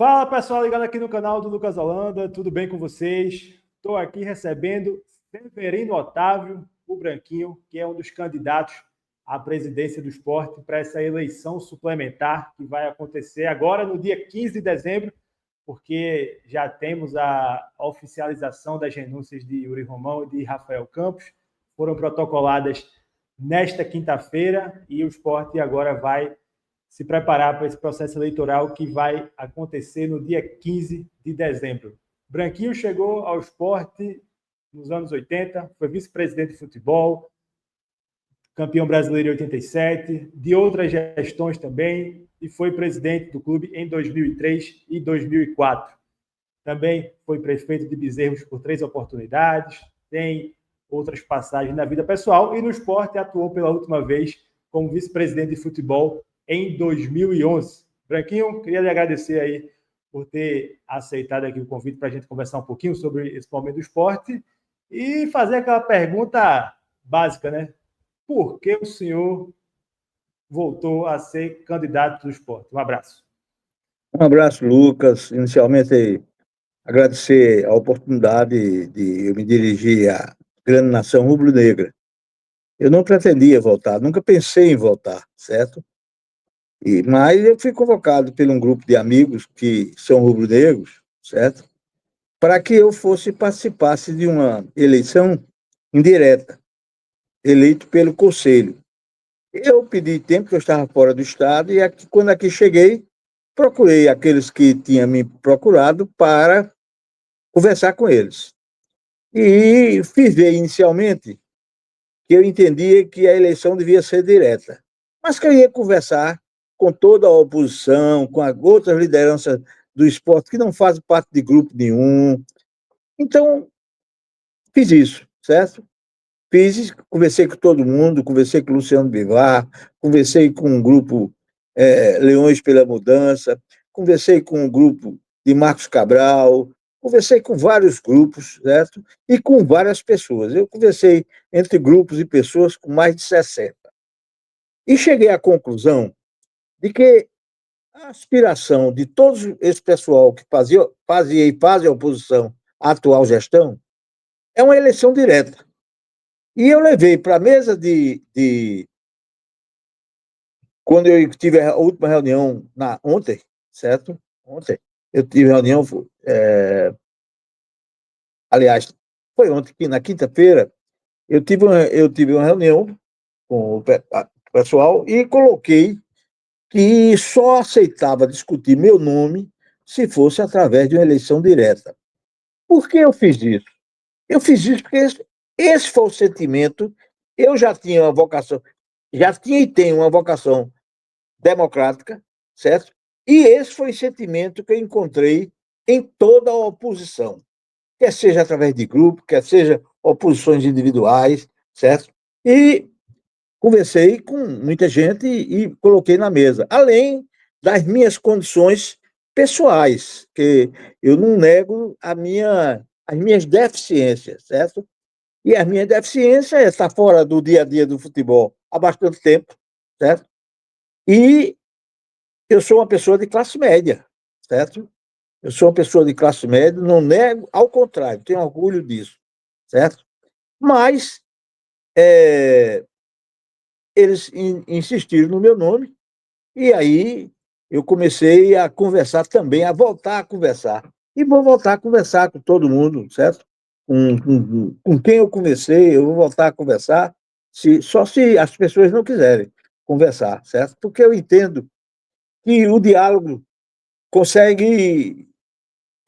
Fala pessoal, ligado aqui no canal do Lucas Holanda, tudo bem com vocês? Estou aqui recebendo Severino Otávio, o Branquinho, que é um dos candidatos à presidência do Sport para essa eleição suplementar que vai acontecer agora no dia 15 de dezembro, porque já temos a oficialização das renúncias de Yuri Romão e de Rafael Campos, foram protocoladas nesta quinta-feira e o Sport agora vai se preparar para esse processo eleitoral que vai acontecer no dia 15 de dezembro. Branquinho chegou ao esporte nos anos 80, foi vice-presidente de futebol, campeão brasileiro em 87, de outras gestões também, e foi presidente do clube em 2003 e 2004. Também foi prefeito de Bezerros por 3 oportunidades, tem outras passagens na vida pessoal e no esporte atuou pela última vez como vice-presidente de futebol em 2011. Branquinho, queria lhe agradecer aí por ter aceitado aqui o convite para a gente conversar um pouquinho sobre esse momento do esporte e fazer aquela pergunta básica, né? Por que o senhor voltou a ser candidato do esporte? Um abraço. Um abraço, Lucas. Inicialmente, agradecer a oportunidade de eu me dirigir à grande nação rubro-negra. Eu não pretendia voltar, nunca pensei em voltar, certo? Mas eu fui convocado por um grupo de amigos que são rubro-negros, certo? Para que eu participasse de uma eleição indireta, eleito pelo Conselho. Eu pedi tempo, que eu estava fora do estado, e quando aqui cheguei, procurei aqueles que tinham me procurado para conversar com eles. E fiz ver inicialmente que eu entendia que a eleição devia ser direta, mas que eu ia conversar com toda a oposição, com as outras lideranças do esporte que não fazem parte de grupo nenhum. Então, fiz isso, certo? Conversei com todo mundo, conversei com o Luciano Bivar, conversei com o grupo Leões pela Mudança, conversei com o grupo de Marcos Cabral, conversei com vários grupos, certo? E com várias pessoas. Eu conversei entre grupos e pessoas com mais de 60. E cheguei à conclusão de que a aspiração de todo esse pessoal que fazia e faz oposição à atual gestão é uma eleição direta. E eu levei para a mesa quando eu tive a última reunião ontem, certo? Ontem, eu tive reunião, aliás, foi ontem, na quinta-feira, eu tive uma reunião com o pessoal e coloquei que só aceitava discutir meu nome se fosse através de uma eleição direta. Por que eu fiz isso? Eu fiz isso porque esse foi o sentimento. Eu já tinha uma vocação, já tinha e tenho uma vocação democrática, certo? E esse foi o sentimento que eu encontrei em toda a oposição, quer seja através de grupo, quer seja oposições individuais, certo? E conversei com muita gente e coloquei na mesa, além das minhas condições pessoais, que eu não nego as minhas deficiências, certo? E a minha deficiência é estar fora do dia a dia do futebol há bastante tempo, certo? E eu sou uma pessoa de classe média, certo? Eu sou uma pessoa de classe média, não nego, ao contrário, tenho orgulho disso, certo? Mas eles insistiram no meu nome e aí eu comecei a conversar também, a voltar a conversar. E vou voltar a conversar com todo mundo, certo? Com quem eu conversei, eu vou voltar a conversar, só se as pessoas não quiserem conversar, certo? Porque eu entendo que o diálogo consegue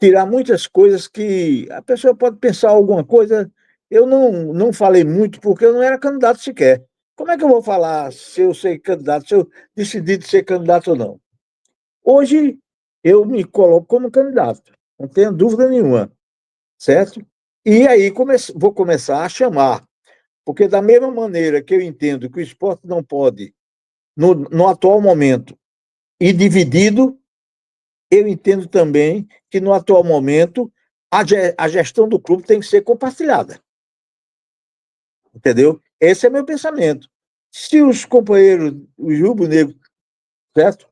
tirar muitas coisas que a pessoa pode pensar alguma coisa. Eu não falei muito porque eu não era candidato sequer. Como é que eu vou falar se eu ser candidato, se eu decidir de ser candidato ou não? Hoje eu me coloco como candidato, não tenho dúvida nenhuma, certo? E aí vou começar a chamar, porque da mesma maneira que eu entendo que o esporte não pode, no atual momento, ir dividido, eu entendo também que, no atual momento, a gestão do clube tem que ser compartilhada. Entendeu? Esse é meu pensamento. Se os companheiros, os rubro-negros, certo?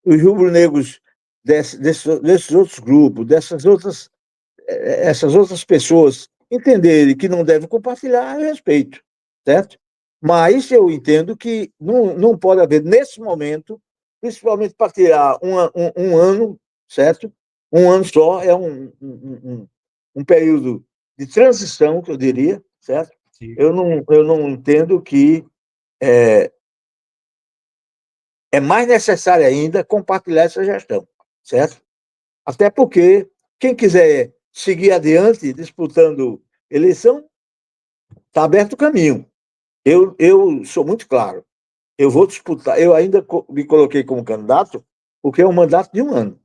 Os rubro-negros desses outros grupos, essas outras pessoas entenderem que não devem compartilhar, eu respeito, certo? Mas eu entendo que não pode haver, nesse momento, principalmente para tirar um ano, certo? Um ano só é um período de transição, que eu diria, certo? Eu não entendo que é mais necessário ainda compartilhar essa gestão, certo? Até porque quem quiser seguir adiante disputando eleição, está aberto o caminho. Eu sou muito claro. Eu vou disputar. Eu ainda me coloquei como candidato porque é um mandato de um ano,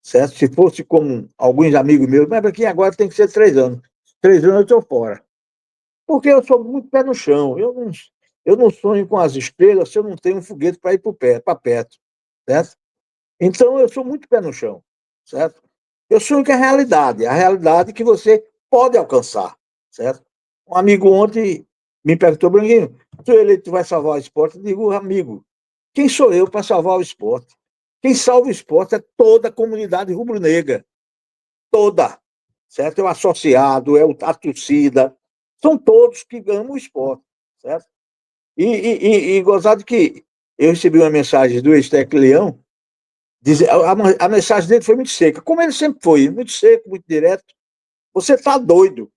certo? Se fosse como alguns amigos meus, mas aqui agora tem que ser 3 anos. 3 anos eu estou fora. Porque eu sou muito pé no chão. Eu não sonho com as estrelas se eu não tenho um foguete para ir para perto, certo? Então eu sou muito pé no chão, certo? Eu sonho com a realidade que você pode alcançar, certo? Um amigo ontem me perguntou, Branquinho, tu vai salvar o esporte? Eu digo, amigo, quem sou eu para salvar o esporte? Quem salva o esporte é toda a comunidade rubro-negra, toda, certo? É o associado, a torcida, são todos que amam o esporte, certo? E gozado que eu recebi uma mensagem do ex-técnico Leão, a mensagem dele foi muito seca, como ele sempre foi, muito seco, muito direto. Você está doido,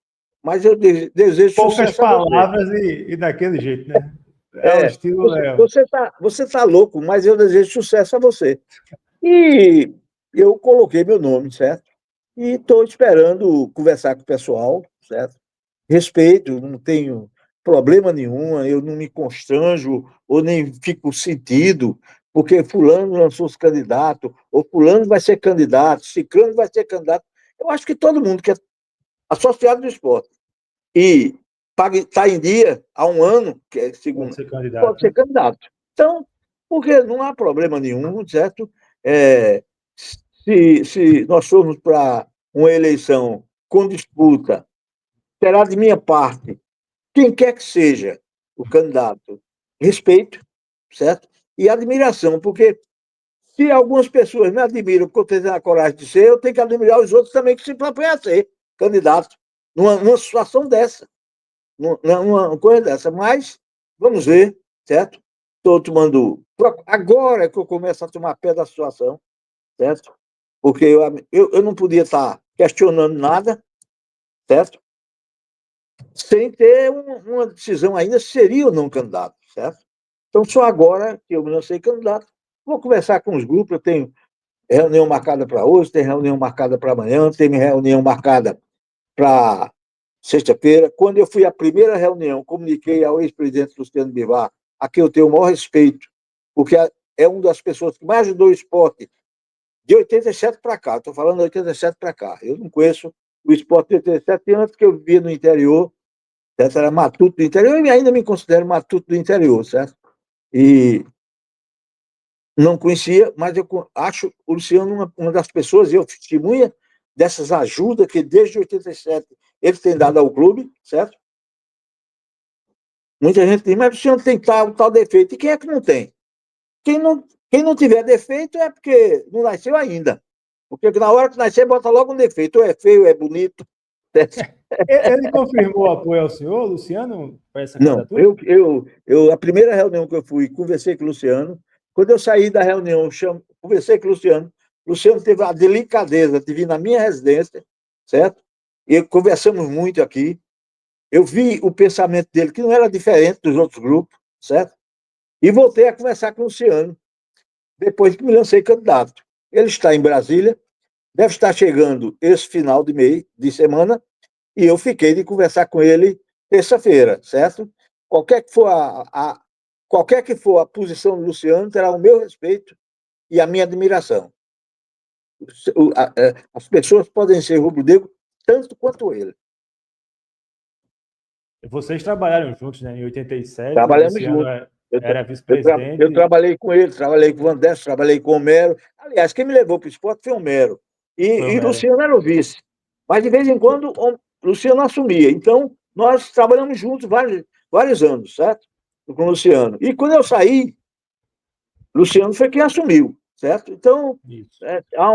mas eu desejo Poucas sucesso a você. palavras e daquele jeito, né? É o estilo Léo. Você tá louco, mas eu desejo sucesso a você. E eu coloquei meu nome, certo? E estou esperando conversar com o pessoal, certo? Respeito, não tenho problema nenhum, eu não me constranjo ou nem fico sentido, porque fulano lançou os candidatos, ou fulano vai ser candidato, ciclano vai ser candidato. Eu acho que todo mundo que é associado do esporte e está em dia há um ano, que é segundo, pode ser candidato. Então, porque não há problema nenhum, certo? Se nós formos para uma eleição com disputa, terá de minha parte, quem quer que seja o candidato, respeito, certo? E admiração, porque se algumas pessoas me admiram porque eu tenho a coragem de ser, eu tenho que admirar os outros também que se propõem a ser candidato numa situação dessa, numa coisa dessa. Mas vamos ver, certo? Estou tomando. Agora é que eu começo a tomar pé da situação, certo? Porque eu não podia estar questionando nada, certo? Sem ter uma decisão ainda se seria ou não candidato, certo? Então, só agora que eu me lancei candidato, vou conversar com os grupos, eu tenho reunião marcada para hoje, tem reunião marcada para amanhã, tem reunião marcada para sexta-feira. Quando eu fui à primeira reunião, comuniquei ao ex-presidente Luciano Bivar, a quem eu tenho o maior respeito, porque é uma das pessoas que mais ajudou o esporte de 87 para cá, estou falando de 87 para cá. Eu não conheço o esporte de 87 antes que eu vivia no interior, certo? Era matuto do interior, e ainda me considero matuto do interior, certo? E não conhecia, mas eu acho o Luciano uma das pessoas, eu testemunha dessas ajudas que desde 87 ele tem dado ao clube, certo? Muita gente diz, mas o Luciano tem tal defeito. E quem é que não tem? Quem não tiver defeito é porque não nasceu ainda. Porque na hora que nascer, bota logo um defeito. Ou é feio, ou é bonito. Ele confirmou o apoio ao senhor, Luciano, para essa Não, candidatura? a primeira reunião que eu fui, conversei com o Luciano. Quando eu saí da reunião, conversei com o Luciano. O Luciano teve a delicadeza de vir na minha residência, certo? E conversamos muito aqui. Eu vi o pensamento dele, que não era diferente dos outros grupos, certo? E voltei a conversar com o Luciano, depois que me lancei candidato. Ele está em Brasília, deve estar chegando esse final de mês, de semana, e eu fiquei de conversar com ele terça-feira, certo? Qualquer que for a posição do Luciano, terá o meu respeito e a minha admiração. As pessoas podem ser rubro-negro tanto quanto ele. Vocês trabalharam juntos, né? Em 87, Trabalhamos Luciano juntos. era vice-presidente. Eu trabalhei com ele, trabalhei com o Vandes, trabalhei com o Homero. Aliás, quem me levou para o esporte foi o Homero. E Luciano era o vice. Mas, de vez em quando, o Luciano assumia. Então, nós trabalhamos juntos vários anos, certo? Com o Luciano. E quando eu saí, Luciano foi quem assumiu, certo? Então, há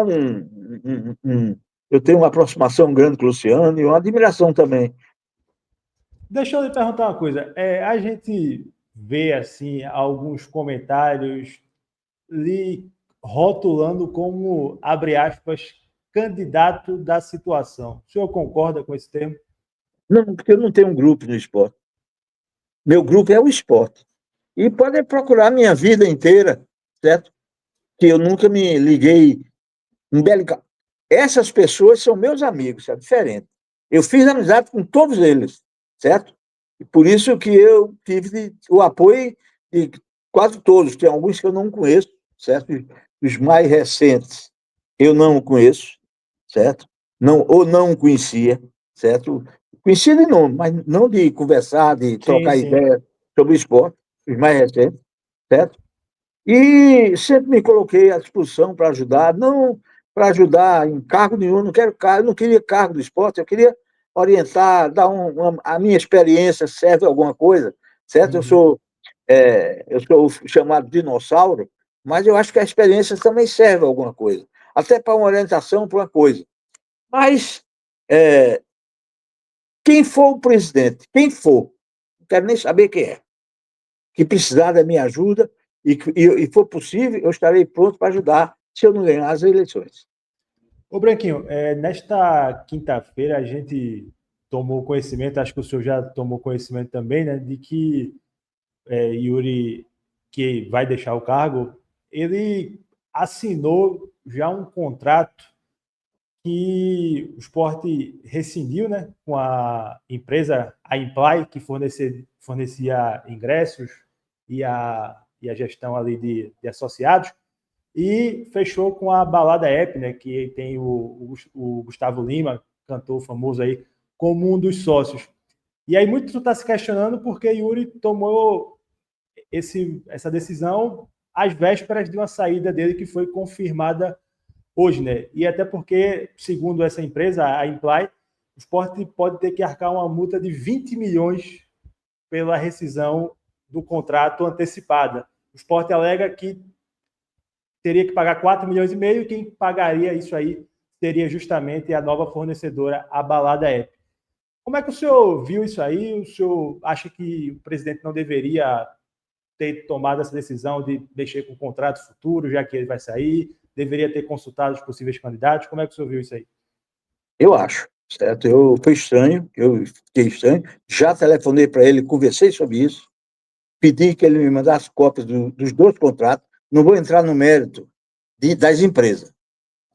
eu tenho uma aproximação grande com o Luciano e uma admiração também. Deixa eu lhe perguntar uma coisa. A gente vê assim alguns comentários lhe rotulando como, abre aspas, candidato da situação. O senhor concorda com esse termo? Não, porque eu não tenho um grupo no esporte. Meu grupo é o esporte. E podem procurar minha vida inteira, certo? Que eu nunca me liguei embelicar. Essas pessoas são meus amigos, é diferente. Eu fiz amizade com todos eles, certo? E por isso que eu tive o apoio de quase todos. Tem alguns que eu não conheço, certo? Os mais recentes eu não conheço, certo? Não, ou não conhecia, certo? Conhecia de nome, mas não de conversar, de Sim, trocar sim. ideia sobre esporte, os mais recentes, certo? E sempre me coloquei à disposição para ajudar, não para ajudar em cargo nenhum, não quero cargo, eu não queria cargo do esporte, eu queria orientar, dar a minha experiência serve a alguma coisa, certo? Uhum. Eu sou chamado dinossauro, mas eu acho que a experiência também serve a alguma coisa, até para uma orientação, para uma coisa. Mas é, quem for o presidente, quem for, não quero nem saber quem é, que precisar da minha ajuda e for possível, eu estarei pronto para ajudar se eu não ganhar as eleições. Ô Branquinho, nesta quinta-feira a gente tomou conhecimento, acho que o senhor já tomou conhecimento também, né, de que Yuri, que vai deixar o cargo, ele assinou já um contrato que o esporte rescindiu, né, com a empresa, a Imply, que fornecia ingressos e a gestão ali de associados, e fechou com a Balada App, né, que tem o Gustavo Lima, cantor famoso aí, como um dos sócios. E aí muito está se questionando porque Yuri tomou essa decisão às vésperas de uma saída dele que foi confirmada hoje, né? E até porque, segundo essa empresa, a Imply, o esporte pode ter que arcar uma multa de 20 milhões pela rescisão do contrato antecipada. O esporte alega que teria que pagar 4 milhões e meio e quem pagaria isso aí seria justamente a nova fornecedora, a Balada App. Como é que o senhor viu isso aí? O senhor acha que o presidente não deveria ter tomado essa decisão de mexer com o contrato futuro, já que ele vai sair? Deveria ter consultado os possíveis candidatos? Como é que o senhor viu isso aí? Eu acho, certo? Foi estranho, eu fiquei estranho. Já telefonei para ele, conversei sobre isso, pedi que ele me mandasse cópias dos dois contratos. Não vou entrar no mérito das empresas,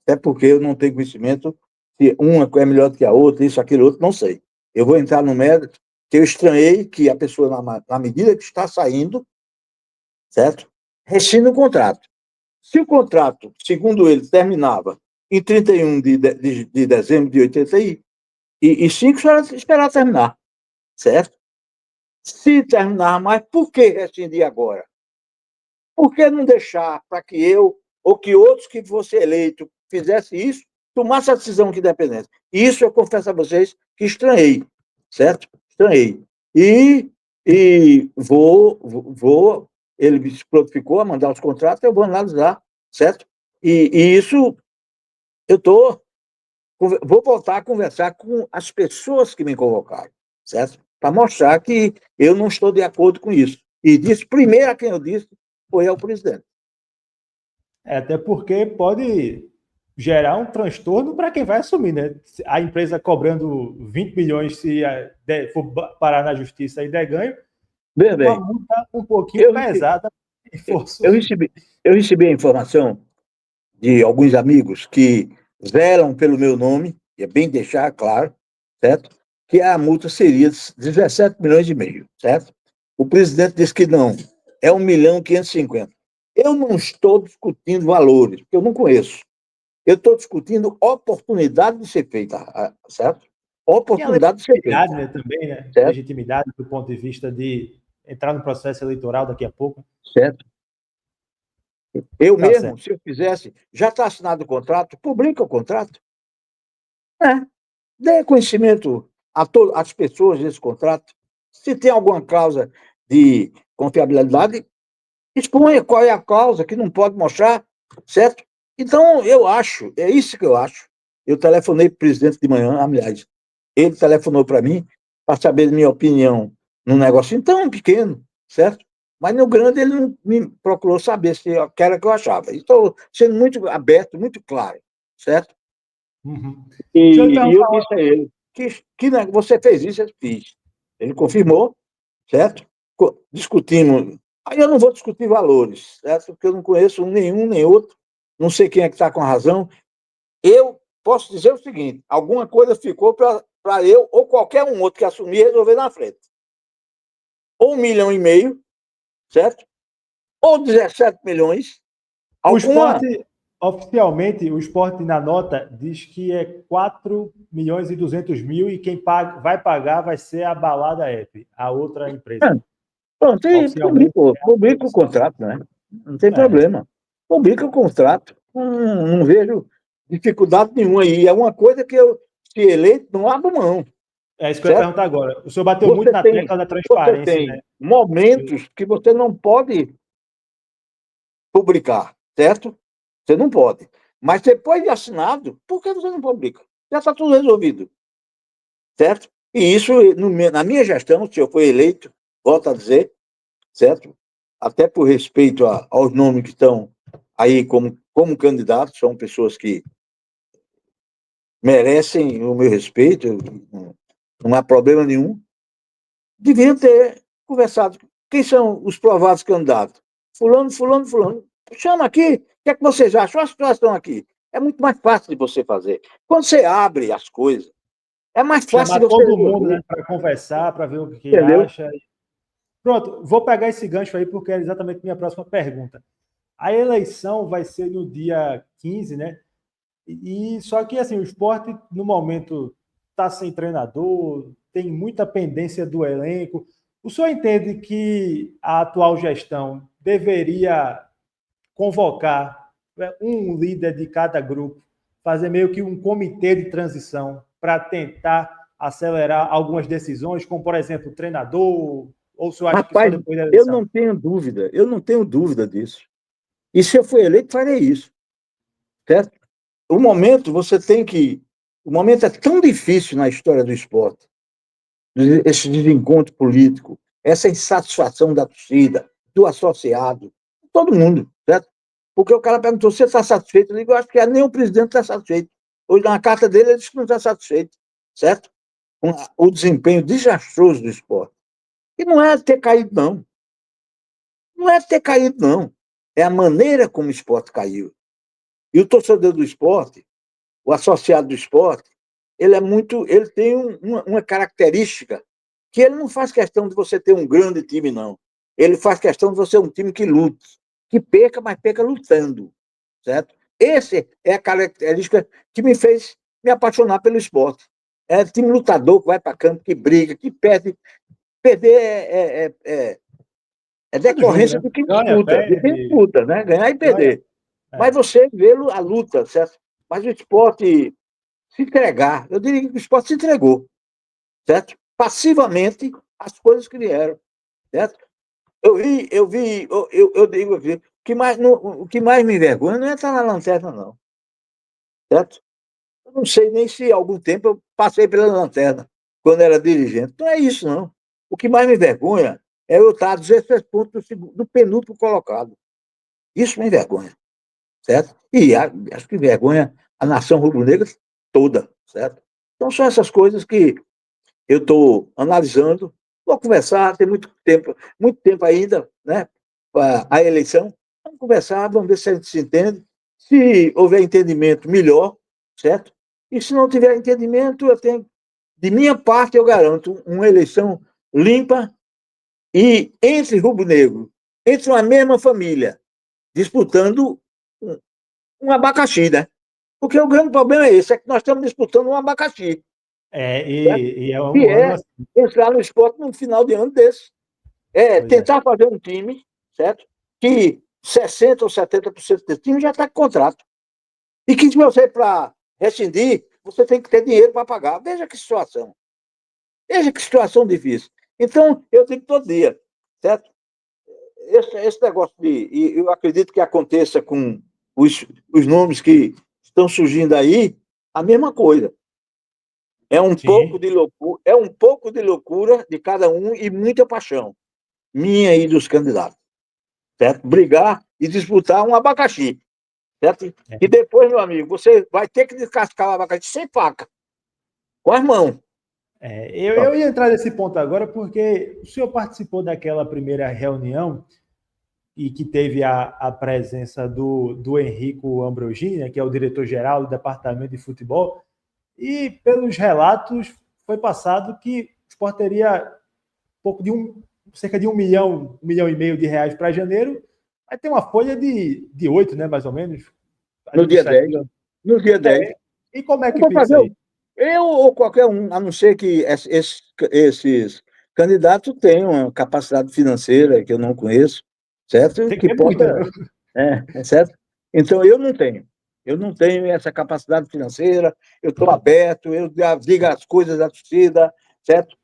até porque eu não tenho conhecimento se uma é melhor do que a outra, isso, aquilo, outro, não sei. Eu vou entrar no mérito que eu estranhei que a pessoa, na medida que está saindo, certo? Rescinde o contrato. Se o contrato, segundo ele, terminava em 31 de dezembro de 85, esperar terminar, certo? Se terminar mais, por que rescindir agora? Por que não deixar para que eu ou que outros que fossem eleitos fizessem isso, tomasse a decisão que dependesse? Isso eu confesso a vocês que estranhei, certo? Estranhei. E vou, ele se prontificou a mandar os contratos, eu vou analisar, certo? E isso eu vou voltar a conversar com as pessoas que me convocaram, certo? Para mostrar que eu não estou de acordo com isso. E disse, primeiro a quem eu disse foi ao presidente. Até porque pode gerar um transtorno para quem vai assumir, né? A empresa cobrando 20 milhões se for parar na justiça e der ganho, Veja uma bem, multa um pouquinho eu, pesada em força. eu, recebi, eu recebi a informação de alguns amigos que zelam pelo meu nome, e é bem deixar claro, certo? Que a multa seria 17 milhões e meio, certo? O presidente disse que não, é 1 milhão e 550. Eu não estou discutindo valores, porque eu não conheço. Eu estou discutindo oportunidade de ser feita, certo? E a Oportunidade de ser legitimidade, feita, né, também, né? certo? Legitimidade do ponto de vista de entrar no processo eleitoral daqui a pouco. Certo? Eu Tá certo. mesmo, se eu fizesse, já está assinado o contrato, publica o contrato. É. Dê conhecimento às pessoas desse contrato. Se tem alguma cláusula de confiabilidade, exponha qual é a cláusula que não pode mostrar, certo? Então, eu acho, é isso que eu acho. Eu telefonei para o presidente de manhã, aliás, ele telefonou para mim para saber minha opinião num negócio tão pequeno, certo? Mas no grande ele não me procurou saber se era o que eu achava. Estou sendo muito aberto, muito claro, certo? Uhum. Deixa eu lhe E eu perguntar. disse a ele que você fez isso, eu fiz. Ele confirmou, certo? Discutimos. Aí eu não vou discutir valores, certo? Porque eu não conheço nenhum nem outro, não sei quem é que está com a razão. Eu posso dizer o seguinte: alguma coisa ficou para eu ou qualquer um outro que assumir resolver na frente. Ou 1,5 milhão, certo? Ou 17 milhões. O Alguma. esporte, oficialmente, o esporte na nota diz que é 4.200.000 e quem vai pagar vai ser a Balada App, a outra empresa. Pronto, e Oficialmente, é a publica o produção. contrato, né? Não tem É, problema. Publica o contrato. Não vejo dificuldade nenhuma aí. É uma coisa que eu, se eleito, não abro mão, é isso que eu ia certo? perguntar agora. O senhor bateu muito Você na tem, tecla da você transparência, né? tem momentos que você não pode publicar, certo? Você não pode. Mas depois de assinado, por que você não publica? Já está tudo resolvido, certo? E isso, na minha gestão, se eu for eleito, volto a dizer, certo? Até por respeito aos nomes que estão aí como candidatos, são pessoas que merecem o meu respeito, não há problema nenhum. Deviam ter conversado. Quem são os provados candidatos? Fulano, fulano, fulano. Chama aqui, o que é que vocês acham? A situação aqui. É muito mais fácil de você fazer. Quando você abre as coisas, é mais fácil Chamar de você todo mundo, né, resolver. para conversar, para ver o que Entendeu? acha. Pronto, vou pegar esse gancho aí porque é exatamente minha próxima pergunta. A eleição vai ser no dia 15, né? E só que assim, o esporte no momento está sem treinador, tem muita pendência do elenco. O senhor entende que a atual gestão deveria convocar, né, um líder de cada grupo, fazer meio que um comitê de transição para tentar acelerar algumas decisões, como por exemplo, o treinador, ou o senhor acha que só Rapaz, depois da eleição? eu não tenho dúvida disso. E se eu for eleito, farei isso, certo? O momento, você tem que. O momento é tão difícil na história do esporte, esse desencontro político, essa insatisfação da torcida, do associado, todo mundo, certo? Porque o cara perguntou: você está satisfeito? Eu digo: eu acho que nem o presidente está satisfeito. Hoje, na carta dele, ele disse que não está satisfeito, certo? Com o desempenho desastroso do esporte. E não é ter caído, não. Não é ter caído, não. É a maneira como o esporte caiu. E o torcedor do esporte, o associado do esporte, ele tem uma característica que ele não faz questão de você ter um grande time, não. Ele faz questão de você ter um time que lute, que perca, mas perca lutando, certo? Essa é a característica que me fez me apaixonar pelo esporte. É time lutador que vai para campo, que briga, que perde. Perder é Todo jogo, decorrência né? de quem Ganha, disputa, perde, né? Ganhar e ganha. perder. Mas É. você vê a luta, certo? Mas o esporte se entregar, eu diria que o esporte se entregou, certo? Passivamente as coisas que vieram, certo? Eu digo aqui, o que mais me envergonha não é estar na lanterna, não, certo? Eu não sei nem se há algum tempo eu passei pela lanterna, quando era dirigente. Não é isso, não. O que mais me envergonha é eu estar a 16 pontos do penúltimo colocado. Isso me envergonha, certo? E acho que envergonha a nação rubro-negra toda, certo? Então são essas coisas que eu estou analisando. Vou conversar, tem muito tempo ainda, né? A eleição. Vamos conversar, vamos ver se a gente se entende. Se houver entendimento, melhor, certo? E se não tiver entendimento, de minha parte, eu garanto uma eleição limpa e entre rubro-negro, entre uma mesma família, disputando um abacaxi, né? Porque o grande problema é esse, é que nós estamos disputando um abacaxi, certo? E é Que um ano é assim. entrar no esporte no final de ano desse. É Pois é. tentar fazer um time, certo? Que 60% ou 70% desse time já está com contrato. E que se você, para rescindir, você tem que ter dinheiro para pagar. Veja que situação. Veja que situação difícil. Então, eu digo todo dia, certo? Esse negócio e eu acredito que aconteça com os nomes que estão surgindo aí, a mesma coisa. É um pouco de loucura de cada um e muita paixão minha e dos candidatos, certo? Brigar e disputar um abacaxi, certo? E depois, meu amigo, você vai ter que descascar o abacaxi sem faca, com as mãos. Eu ia entrar nesse ponto agora porque o senhor participou daquela primeira reunião e que teve a presença do Henrico Ambrogini, né, que é o diretor-geral do Departamento de Futebol, e pelos relatos foi passado que o Sport teria pouco de cerca de 1,5 milhão de reais para janeiro, vai ter uma folha de 8, né, mais ou menos. No dia 10. No dia 10. E como é que fica isso aí? Eu ou qualquer um, a não ser que esses candidatos tenham uma capacidade financeira que eu não conheço, certo? Tem que possa... certo? Então, eu não tenho. Eu não tenho essa capacidade financeira, eu estou aberto, eu digo as coisas da torcida, certo?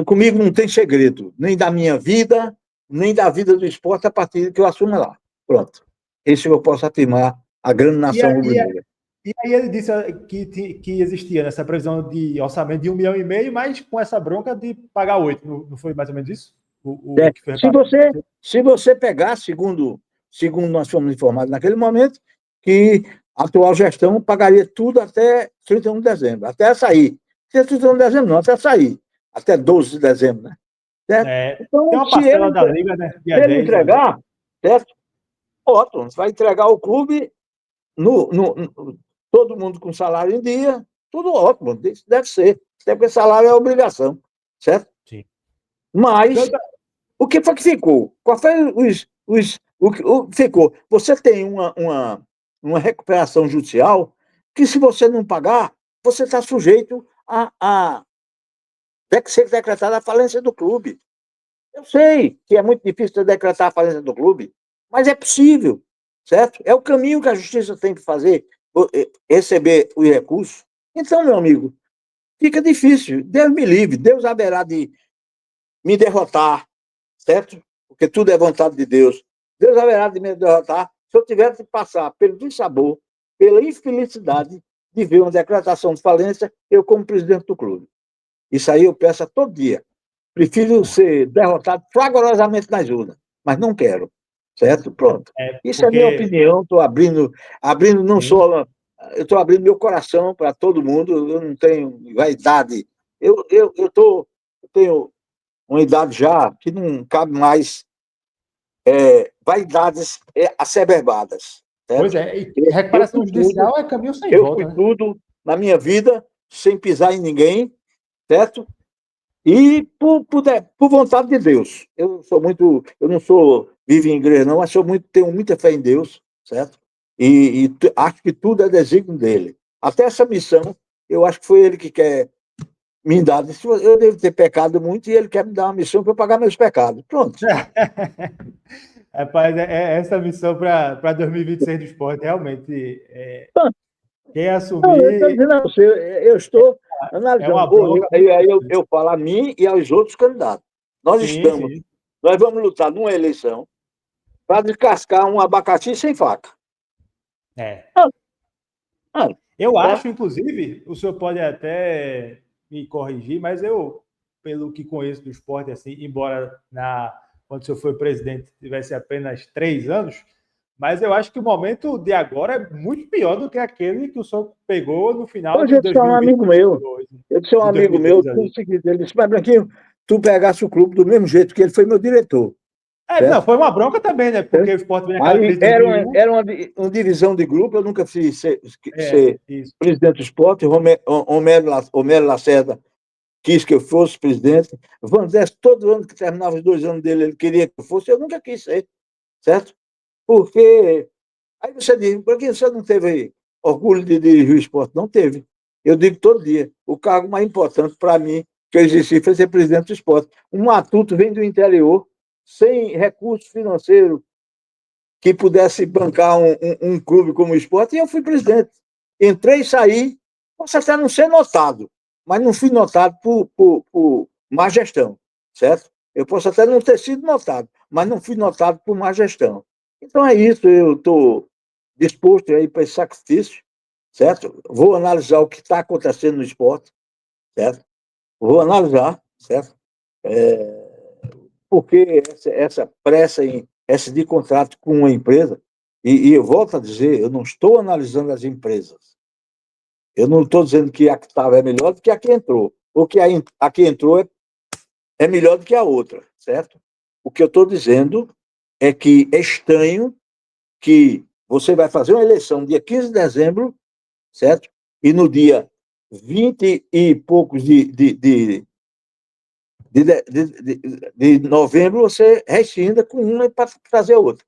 Comigo não tem segredo, nem da minha vida, nem da vida do esporte a partir que eu assumo lá. Pronto. Isso eu posso afirmar a grande nação rubro-negra. E aí ele disse que existia nessa previsão de orçamento de 1,5 milhão, mas com essa bronca de pagar 8. Não foi mais ou menos isso? Se você pegar, segundo nós fomos informados naquele momento, que a atual gestão pagaria tudo até 31 de dezembro, até sair. Até 31 de dezembro não, até sair. Até 12 de dezembro, né? Então, tem uma parcela da Liga, né? Se ele entregar, certo? Ótimo, vai entregar o clube todo mundo com salário em dia, tudo ótimo, deve ser. Até porque salário é obrigação, certo? Sim. Mas o que foi que ficou? Qual foi o que ficou? Você tem uma recuperação judicial que, se você não pagar, você está sujeito a ser decretada a falência do clube. Eu sei que é muito difícil decretar a falência do clube, mas é possível, certo? É o caminho que a justiça tem que fazer, receber os recursos. Então, meu amigo, fica difícil. Deus me livre, Deus haverá de me derrotar, certo? Porque tudo é vontade de Deus. Deus haverá de me derrotar se eu tiver que passar pelo dissabor, pela infelicidade de ver uma decretação de falência, eu como presidente do clube. Isso aí eu peço a todo dia. Prefiro ser derrotado fragorosamente nas urnas, mas não quero, certo? Pronto. Isso é minha opinião, estou abrindo não só... Eu estou abrindo meu coração para todo mundo, eu não tenho vaidade. Eu tenho uma idade já que não cabe mais vaidades assoberbadas. Pois é, e recuperação judicial é caminho sem volta. Eu fui tudo na minha vida, sem pisar em ninguém, certo? E por vontade de Deus. Eu não sou vivo em igreja não, mas tenho muita fé em Deus, certo? E acho que tudo é desígnio dele. Até essa missão, eu acho que foi ele que quer me dar. Eu devo ter pecado muito e ele quer me dar uma missão para eu pagar meus pecados. Pronto. Rapaz, essa missão para 2026 do esporte, realmente, quem assumir... Eu estou analisando. Aí eu falo a mim e aos outros candidatos. Nós vamos lutar numa eleição para descascar um abacaxi sem faca. Eu acho, inclusive, o senhor pode até me corrigir, mas eu, pelo que conheço do esporte, assim, embora quando o senhor foi presidente tivesse apenas 3 anos, mas eu acho que o momento de agora é muito pior do que aquele que o senhor pegou no final de 2020. Eu disse a um amigo meu, ele disse, mas Branquinho, tu pegasse o clube do mesmo jeito que ele foi meu diretor. Não, foi uma bronca também, né? Porque o esporte vem aquela crise de 2001. Era uma divisão de grupo, eu nunca fiz ser presidente do esporte, Homero Lacerda quis que eu fosse presidente, Vandes, todo ano que terminava os 2 anos dele, ele queria que eu fosse, eu nunca quis ser, certo? Porque aí você diz, por que você não teve orgulho de dirigir o esporte? Não teve. Eu digo todo dia, o cargo mais importante para mim que eu exerci foi ser presidente do esporte. Um matuto vem do interior, sem recurso financeiro que pudesse bancar um clube como o esporte, e eu fui presidente. Entrei e saí, posso até não ser notado, mas não fui notado por má gestão, certo? Eu posso até não ter sido notado, mas não fui notado por má gestão. Então é isso, eu estou disposto a ir para esse sacrifício, certo? Vou analisar o que está acontecendo no esporte, certo? Vou analisar, certo? Porque essa pressa em de contrato com uma empresa, e eu volto a dizer, eu não estou analisando as empresas. Eu não estou dizendo que a que estava é melhor do que a que entrou, ou que a que entrou é melhor do que a outra, certo? O que eu estou dizendo é que é estranho que você vai fazer uma eleição dia 15 de dezembro, certo? E no dia 20 e poucos de novembro você rescinda com uma para trazer a outra,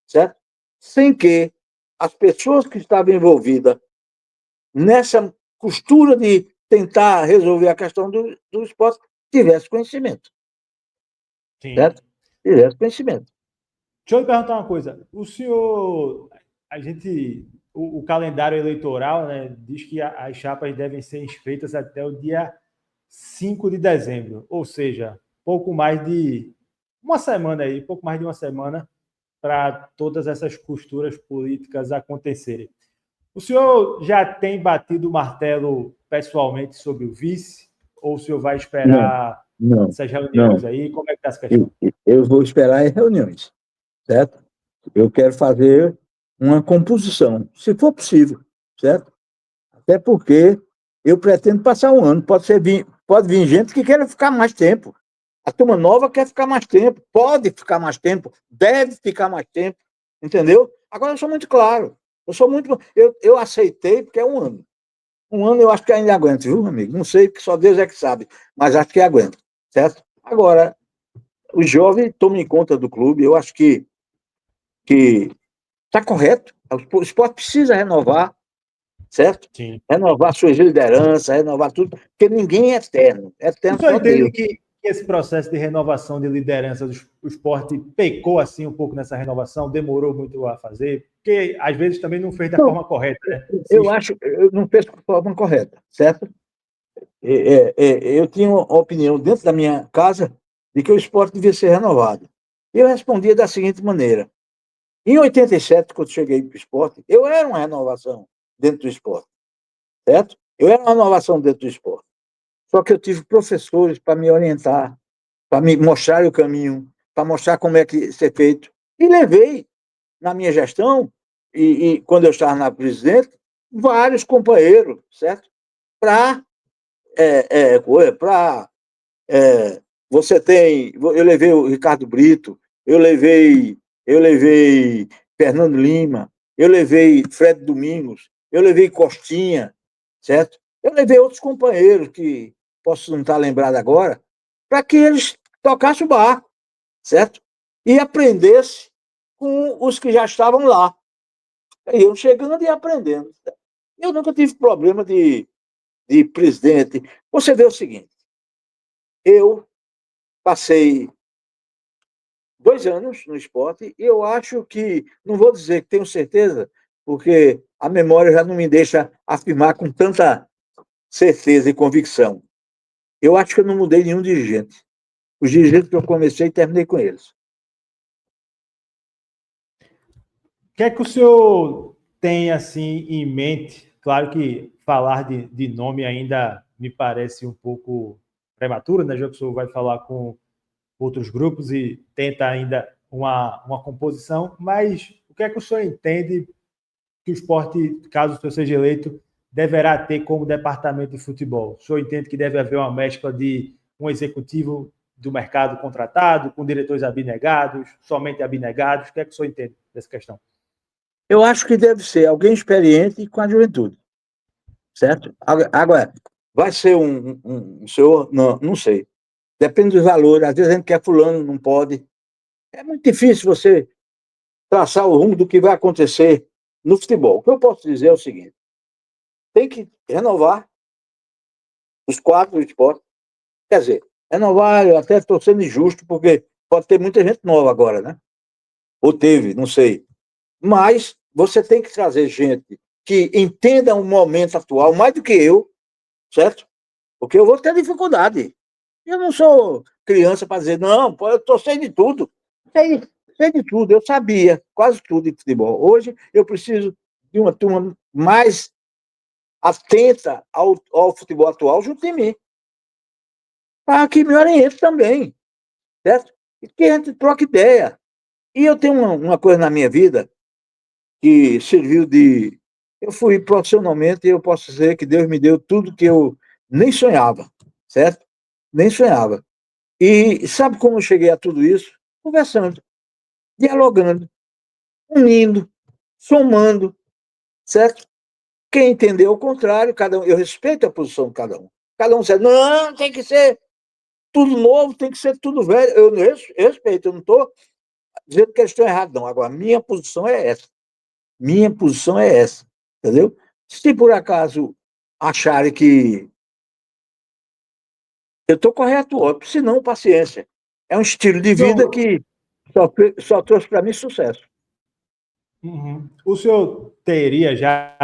certo? Sem que as pessoas que estavam envolvidas nessa costura de tentar resolver a questão do esporte tivessem conhecimento, Sim. certo? Tivesse conhecimento. Deixa eu lhe perguntar uma coisa. O senhor, o calendário eleitoral, né, diz que as chapas devem ser inscritas até o dia 5 de dezembro, ou seja, pouco mais de uma semana aí, pouco mais de uma semana para todas essas costuras políticas acontecerem. O senhor já tem batido o martelo pessoalmente sobre o vice? Ou o senhor vai Não, esperar não, essas reuniões não. aí? Como é que está essa questão? Eu vou esperar as reuniões, certo? Eu quero fazer uma composição, se for possível, certo? Até porque eu pretendo passar um ano. Pode vir gente que queira ficar mais tempo. A turma nova quer ficar mais tempo, pode ficar mais tempo, deve ficar mais tempo, entendeu? Agora eu sou muito claro. Eu aceitei porque é um ano. Um ano eu acho que ainda aguento, viu, amigo? Não sei, porque só Deus é que sabe, mas acho que aguento, certo? Agora, os jovens tomem conta do clube, eu acho que está correto. O esporte precisa renovar, certo? Sim. Renovar suas lideranças, renovar tudo, porque ninguém é eterno. O Eterno senhor só entende Deus. que esse processo de renovação de liderança do esporte pecou assim um pouco nessa renovação, demorou muito a fazer? Porque às vezes também não fez da Não, forma correta, né? eu não penso de forma correta, certo? Eu tinha uma opinião dentro da minha casa de que o esporte devia ser renovado. E eu respondia da seguinte maneira: em 87, quando cheguei para o esporte, eu era uma renovação dentro do esporte, certo? Eu era uma renovação dentro do esporte. Só que eu tive professores para me orientar, para me mostrar o caminho, para mostrar como é que ser feito. E levei na minha gestão, e quando eu estava na presidente, vários companheiros, certo? Para você tem, eu levei o Ricardo Brito, eu levei Fernando Lima, eu levei Fred Domingos, eu levei Costinha, certo? Eu levei outros companheiros que posso não estar lembrado agora, para que eles tocassem o barco, certo? E aprendessem com os que já estavam lá. E eu chegando e aprendendo. Eu nunca tive problema de presidente. Você vê o seguinte, eu passei 2 anos no esporte e eu acho que, não vou dizer que tenho certeza, porque a memória já não me deixa afirmar com tanta certeza e convicção. Eu acho que eu não mudei nenhum dirigente. Os dirigentes que eu comecei, terminei com eles. O que é que o senhor tem assim em mente? Claro que falar de nome ainda me parece um pouco prematuro, né? Já que o senhor vai falar com outros grupos e tenta ainda uma composição, mas o que é que o senhor entende que o esporte, caso o senhor seja eleito, deverá ter como departamento de futebol? O senhor entende que deve haver uma mescla de um executivo do mercado contratado, com diretores abnegados, somente abnegados? O que é que o senhor entende dessa questão? Eu acho que deve ser alguém experiente com a juventude, certo? Agora, vai ser um senhor? Não, não sei. Depende dos valores. Às vezes a gente quer fulano, não pode. É muito difícil você traçar o rumo do que vai acontecer no futebol. O que eu posso dizer é o seguinte: tem que renovar os quatro do esporte. Quer dizer, renovar, eu até estou sendo injusto, porque pode ter muita gente nova agora, né? Ou teve, não sei. Mas você tem que trazer gente que entenda o momento atual, mais do que eu, certo? Porque eu vou ter dificuldade. Eu não sou criança para dizer, não, pô, eu estou sem de tudo. sei de tudo, eu sabia quase tudo de futebol. Hoje eu preciso de uma turma mais atenta ao futebol atual junto de mim, para que me oriente também, certo? E que a gente troque ideia. E eu tenho uma coisa na minha vida que serviu de... Eu fui profissionalmente, e eu posso dizer que Deus me deu tudo que eu nem sonhava, certo? Nem sonhava. E sabe como eu cheguei a tudo isso? Conversando, dialogando, unindo, somando, certo? Quem entendeu o contrário, cada um, eu respeito a posição de cada um. Cada um diz, não, tem que ser tudo novo, tem que ser tudo velho. Eu respeito, eu não estou dizendo que eles estão errados, não. Agora, minha posição é essa. Minha posição é essa, entendeu? Se por acaso acharem que eu estou correto, óbvio, se não, paciência. É um estilo de vida que só trouxe para mim sucesso. O senhor teria já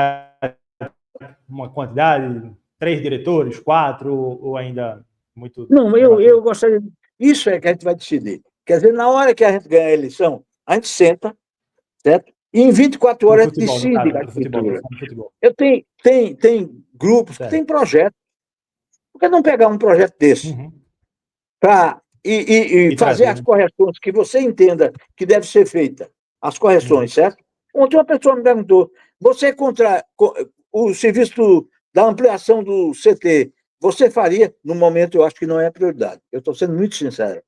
uma quantidade, 3 diretores, 4, ou ainda muito Não, eu prematuro? gostaria... Isso é que a gente vai decidir. Quer dizer, na hora que a gente ganhar a eleição, a gente senta, certo? E em 24 Para o horas a gente futebol, no decide caso, a para o futebol, estou arquitetura. falando do futebol. Eu tenho grupos que Certo. têm projetos. Por que não pegar um projeto desse para e fazer trazer, as né? correções que você entenda que deve ser feita, as correções, certo? Ontem uma pessoa me perguntou, você contra o serviço da ampliação do CT, você faria? No momento, eu acho que não é a prioridade. Eu estou sendo muito sincero.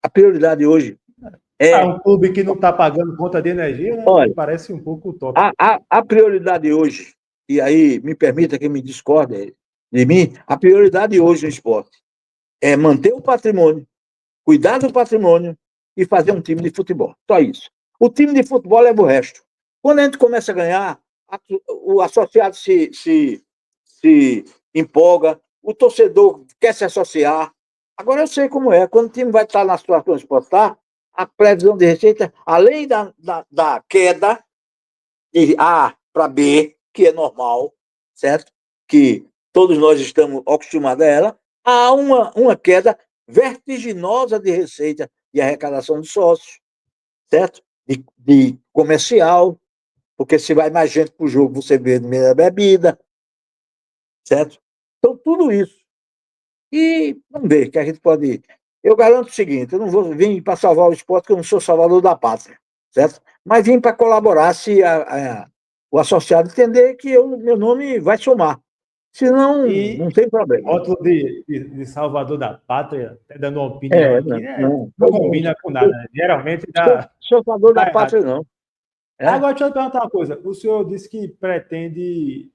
A prioridade hoje é... Um clube que não está pagando conta de energia, né, me Olha, parece um pouco utópico. a prioridade hoje, e aí me permita que me discorde de mim, a prioridade hoje no esporte é manter o patrimônio, cuidar do patrimônio e fazer um time de futebol. Só isso. O time de futebol leva o resto. Quando a gente começa a ganhar, o associado se empolga, o torcedor quer se associar. Agora eu sei como é. Quando o time vai estar na situação de exportar, a previsão de receita, além da queda de A para B, que é normal, certo? Que todos nós estamos acostumados a ela, há uma queda vertiginosa de receita e arrecadação de sócios, certo? De comercial, porque se vai mais gente para o jogo, você vê menos bebida, certo? Então, tudo isso. E vamos ver que a gente pode... Eu garanto o seguinte, eu não vou vir para salvar o esporte, porque eu não sou salvador da pátria, certo? Mas vim para colaborar se o associado entender que meu nome vai somar. Senão, E não tem problema. rótulo de salvador da pátria, até dando uma opinião aqui, né, Não, não combina com nada. Né? Geralmente dá salvador da errado. pátria, não. Agora, deixa eu te perguntar uma coisa. O senhor disse que pretende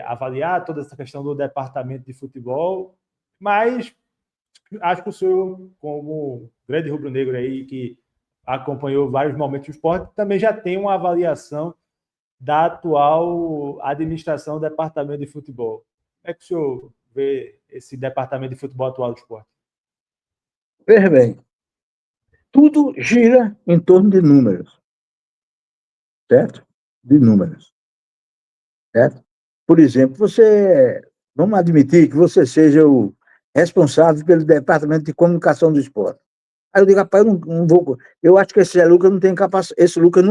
avaliar toda essa questão do departamento de futebol, mas acho que o senhor, como grande rubro-negro aí, que acompanhou vários momentos do esporte, também já tem uma avaliação da atual administração do departamento de futebol. Como é que o senhor vê esse departamento de futebol atual do esporte? Veja bem, tudo gira em torno de números, certo? De números, certo? Por exemplo, vamos admitir que você seja o responsável pelo departamento de comunicação do esporte. Aí eu digo, rapaz, eu não vou, eu acho que esse Lucas não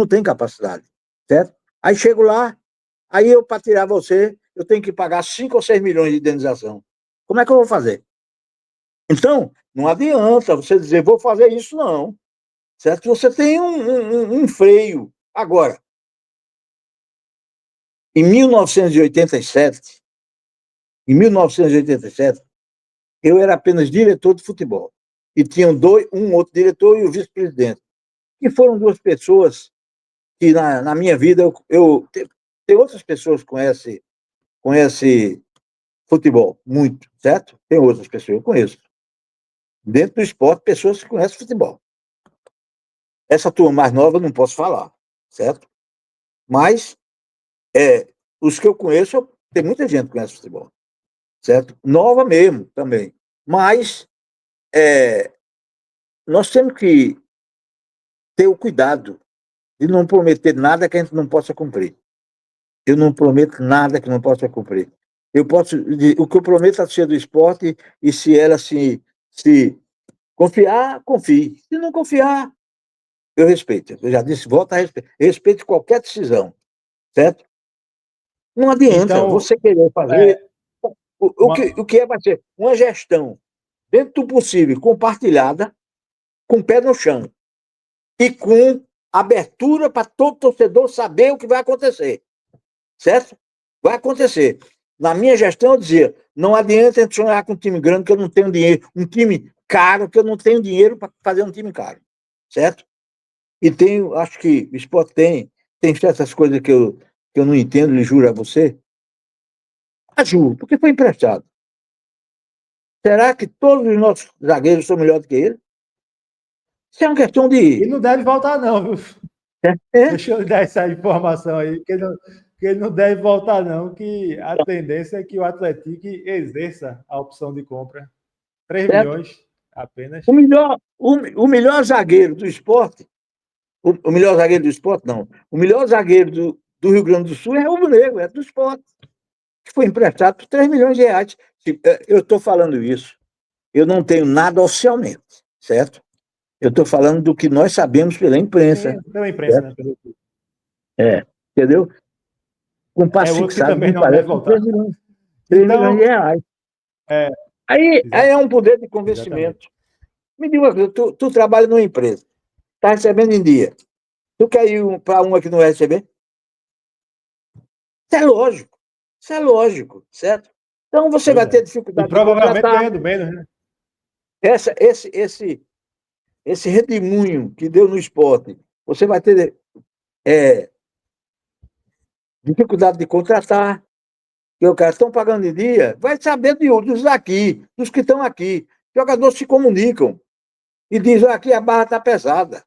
tem capacidade, certo? Aí chego lá, aí eu, para tirar você, eu tenho que pagar 5 ou 6 milhões de indenização. Como é que eu vou fazer? Então, não adianta você dizer, vou fazer isso, não. Certo? Você tem um freio. Agora, em 1987, eu era apenas diretor de futebol. E tinham um outro diretor e o vice-presidente. Que foram duas pessoas que na minha vida tem outras pessoas que conhecem futebol, muito, certo? Tem outras pessoas que eu conheço. Dentro do esporte, pessoas que conhecem futebol. Essa turma mais nova não posso falar, certo? Mas os que eu conheço, tem muita gente que conhece futebol, certo? Nova mesmo também. Mas nós temos que ter o cuidado de não prometer nada que a gente não possa cumprir. Eu não prometo nada que não possa cumprir. O que eu prometo a ser do esporte, e se ela se confiar, confie. Se não confiar, eu respeito. Eu já disse, volta a respeito. Respeito qualquer decisão, certo? Não adianta Então, você querer fazer o que vai ser uma gestão dentro do possível, compartilhada, com o pé no chão e com abertura para todo torcedor saber o que vai acontecer, certo? Vai acontecer. Na minha gestão, eu dizia, não adianta eu sonhar com um time grande que eu não tenho dinheiro, um time caro que eu não tenho dinheiro para fazer um time caro, certo? E tenho, acho que o esporte tem certas coisas que eu não entendo, lhe juro a você. A juro, porque foi emprestado. Será que todos os nossos zagueiros são melhores do que ele? Isso é uma questão e de. não deve voltar, não, viu? É, Deixa eu dar essa informação aí, que ele não deve voltar, não, que a tendência é que o Atlético exerça a opção de compra. 3 certo? milhões apenas. O melhor zagueiro do esporte, o melhor zagueiro do esporte, não. O melhor zagueiro do Rio Grande do Sul é Rubro Negro, é do esporte, que foi emprestado por 3 milhões de reais. Eu estou falando isso, eu não tenho nada oficialmente, certo? Eu estou falando do que nós sabemos pela imprensa, Sim, pela imprensa, certo? né? Entendeu? Com É passe outro que fixado, também me não deve parece, voltar. 3 milhões, 3 milhões de Então, reais. é, Aí é um poder de exatamente. convencimento. Me diga uma coisa, tu trabalha numa empresa, está recebendo em dia. Tu quer ir para uma que não vai receber? Isso é lógico. Isso é lógico, certo? Então você Pois vai ter é. E dificuldade de provavelmente contratar. ganhando menos, né? Essa, esse redemoinho que deu no esporte, você vai ter dificuldade de contratar. Porque os caras estão pagando em dia, vai saber dos daqui, dos que estão aqui. Os jogadores se comunicam e dizem: aqui a barra está pesada.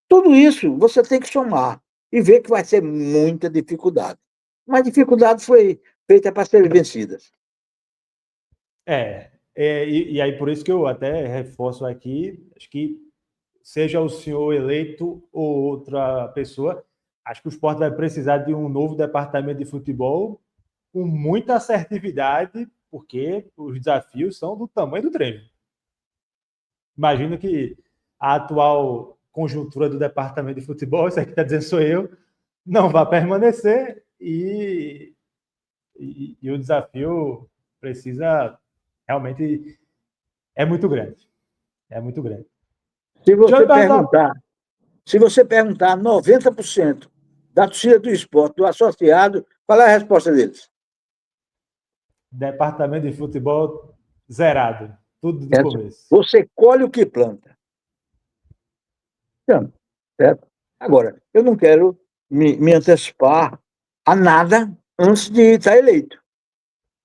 Tudo isso você tem que somar e ver que vai ser muita dificuldade. Mas dificuldade foi feita para ser vencidas. E aí por isso que eu até reforço aqui, acho que seja o senhor eleito ou outra pessoa, acho que o esporte vai precisar de um novo departamento de futebol com muita assertividade, porque os desafios são do tamanho do treino. Imagino que a atual conjuntura do departamento de futebol, isso aqui está dizendo sou eu, não vai permanecer e o desafio precisa realmente é muito grande. É muito grande. Se Deixa você eu perguntar, perguntar, se você perguntar 90% da torcida do esporte, do associado, qual é a resposta deles? departamento de futebol zerado, tudo do Certo? começo. Você colhe o que planta. Então, certo? Agora, eu não quero me antecipar a nada antes de estar eleito.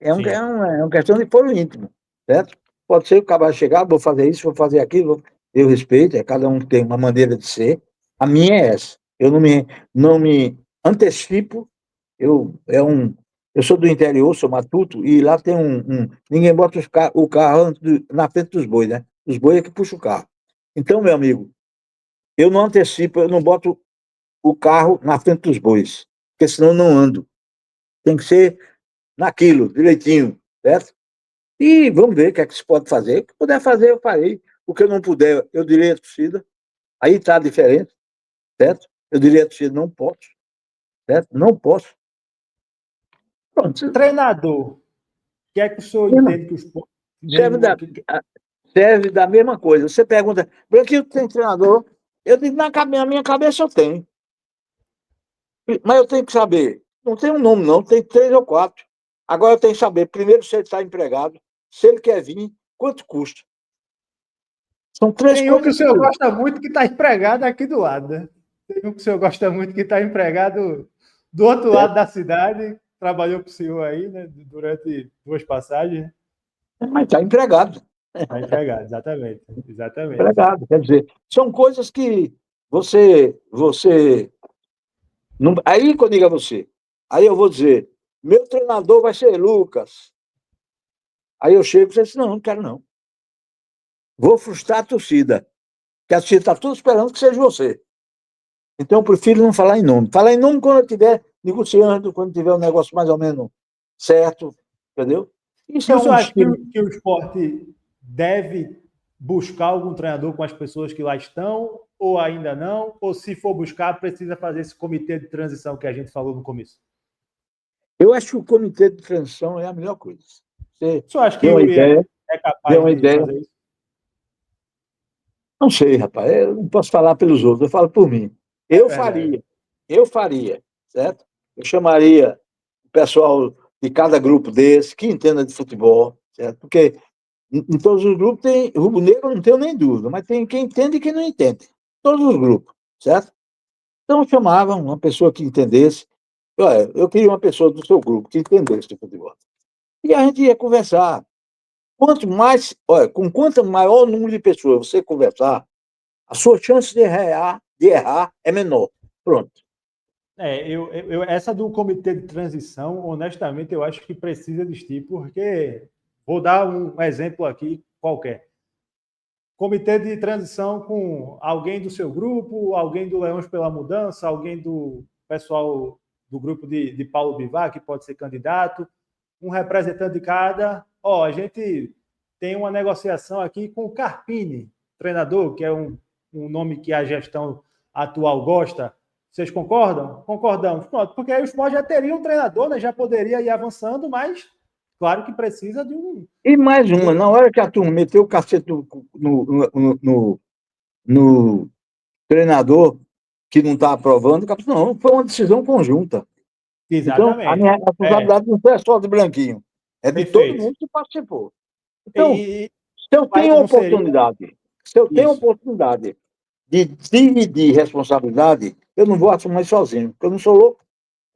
Sim. É uma questão de foro íntimo, certo? Pode ser que o cara chegar, vou fazer isso, vou fazer aquilo, eu respeito, cada um tem uma maneira de ser. A minha é essa. Eu não me antecipo. Eu sou do interior, sou matuto, e lá tem ninguém bota o carro na frente dos bois, né? Os bois é que puxam o carro. Então, meu amigo, eu não antecipo, eu não boto o carro na frente dos bois, porque senão eu não ando. Tem que ser naquilo, direitinho, certo? E vamos ver o que é que se pode fazer. O que puder fazer, eu farei. O que eu não puder, eu direi à torcida. Aí está a diferença, certo? Eu diria à torcida, não posso, certo? Não posso. Pronto. Treinador, o que é que o senhor entende que os Serve mesmo da, que serve da mesma coisa. Você pergunta, Branquinho, tem treinador? Eu digo, na minha cabeça eu tenho. Mas eu tenho que saber. Não tem um nome, não, tem 3 ou 4. Agora eu tenho que saber, primeiro, se ele está empregado, se ele quer vir, quanto custa. São três tem um que o coisas que. senhor gosta muito que está empregado aqui do lado, né? Tem um que o senhor gosta muito que está empregado do outro lado da cidade, trabalhou com o senhor aí, né? Durante 2 passagens. Mas está empregado. Está empregado, exatamente. Exatamente. Empregado. Quer dizer, são coisas que você não, aí que eu digo a você, aí eu vou dizer, meu treinador vai ser Lucas. Aí eu chego e disse, não quero não. Vou frustrar a torcida, porque a torcida está tudo esperando que seja você. Então eu prefiro não falar em nome. Falar em nome quando eu estiver negociando, quando tiver um negócio mais ou menos certo, entendeu? Isso E é o senhor um acha que estilo. que o esporte deve buscar algum treinador com as pessoas que lá estão? ou ainda não? Ou se for buscar, precisa fazer esse comitê de transição que a gente falou no começo? Eu acho que o comitê de transição é a melhor coisa. Você O senhor acha que deu o uma Yuri ideia, é deu capaz uma de ideia. fazer isso? Não sei, rapaz, eu não posso falar pelos outros, eu falo por mim. É Eu verdade. faria, eu faria, certo? Eu chamaria o pessoal de cada grupo desse que entenda de futebol, certo? Porque em todos os grupos tem rubro-negro, não tenho nem dúvida, mas tem quem entende e quem não entende. Todos os grupos, certo? Então chamavam uma pessoa que entendesse. Olha, eu queria uma pessoa do seu grupo que entendesse de futebol. E a gente ia conversar. Quanto mais, olha, com quanto maior número de pessoas você conversar, a sua chance de errar é menor. Pronto. Essa do comitê de transição, honestamente, eu acho que precisa existir, porque vou dar um exemplo aqui qualquer. Comitê de transição com alguém do seu grupo, alguém do Leões pela Mudança, alguém do pessoal do grupo de Paulo Bivar, que pode ser candidato, um representante de cada. A gente tem uma negociação aqui com o Carpini, treinador, que é um nome que a gestão atual gosta. Vocês concordam? Concordamos. Pronto, porque aí o Sport já teria um treinador, né? Já poderia ir avançando, mas claro que precisa de um. E mais uma, na hora que a turma meteu o cacete no treinador que não está aprovando, não, foi uma decisão conjunta. Então, a Exatamente. minha responsabilidade não é só do Branquinho, é de todo Perfeito. mundo que participou. Então, E se eu tenho a não seria oportunidade, se eu tenho a isso. oportunidade de dividir responsabilidade, eu não vou assumir sozinho, porque eu não sou louco.